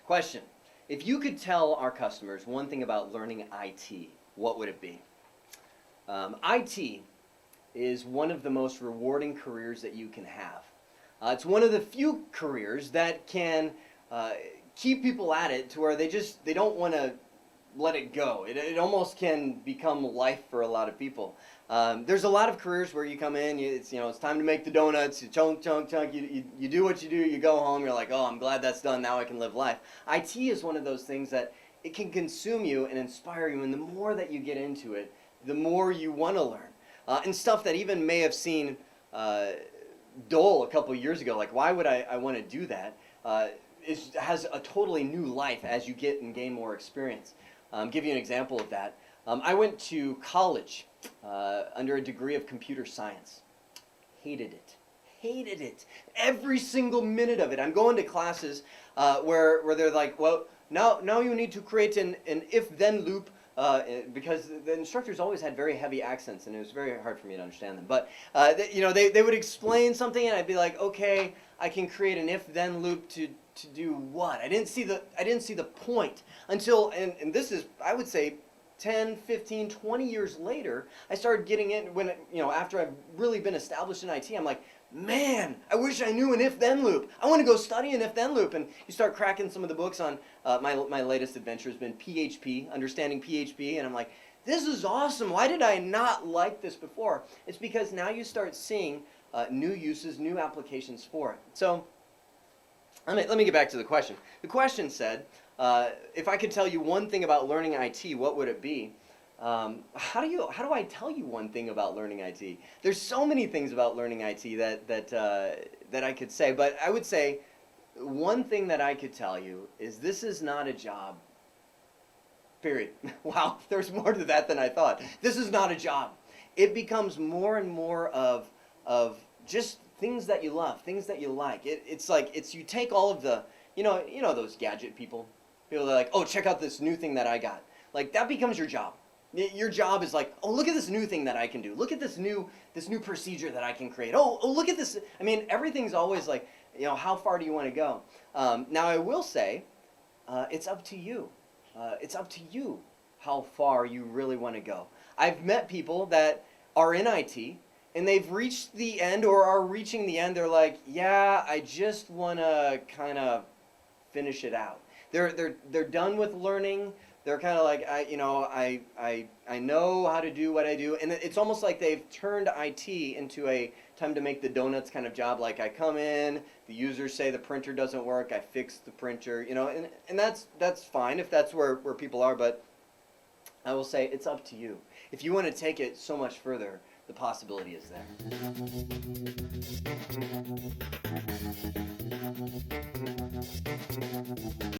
Question. If you could tell our customers one thing about learning IT, what would it be? IT is one of the most rewarding careers that you can have. It's one of the few careers that can keep people at it to where they don't want to let it go. It almost can become life for a lot of people. There's a lot of careers where you come in, it's time to make the donuts, you chunk, you do what you do, you go home, you're like, oh, I'm glad that's done, now I can live life. IT is one of those things that it can consume you and inspire you, and the more that you get into it, the more you want to learn. And stuff that even may have seemed dull a couple years ago, like why would I want to do that, has a totally new life as you get and gain more experience. Give you an example of that. I went to college under a degree of computer science. Hated it. Hated it. Every single minute of it. I'm going to classes where they're like, well, now you need to create an if-then loop because the instructors always had very heavy accents and it was very hard for me to understand them. But they would explain something and I'd be like, okay, I can create an if-then loop to do what? I didn't see the point until, and this is, I would say, 10, 15, 20 years later, I started getting in when, after I've really been established in IT, I'm like, man, I wish I knew an if-then loop. I want to go study an if-then loop. And you start cracking some of the books on, my latest adventure has been PHP, understanding PHP, and I'm like, this is awesome. Why did I not like this before? It's because now you start seeing new uses, new applications for it. So let me get back to the question. The question said, if I could tell you one thing about learning IT, what would it be? How do I tell you one thing about learning IT? There's so many things about learning IT that I could say, but I would say one thing that I could tell you is this is not a job. Period. Wow, there's more to that than I thought. This is not a job. It becomes more and more of just things that you love, things that you like. It's you take all of the, those gadget people that are like, oh, check out this new thing that I got. Like, that becomes your job. Your job is like, oh, look at this new thing that I can do. Look at this new procedure that I can create. Oh, look at this. I mean, everything's always like, how far do you want to go? Now, I will say, it's up to you. It's up to you how far you really want to go. I've met people that are in IT, and they've reached the end or are reaching the end. They're like, yeah, I just want to kind of finish it out. They're done with learning. They're kind of like, I know how to do what I do. And it's almost like they've turned IT into a time to make the donuts kind of job. Like, I come in, the users say the printer doesn't work, I fix the printer, and that's fine if that's where people are. But I will say it's up to you. If you want to take it so much further, the possibility is there.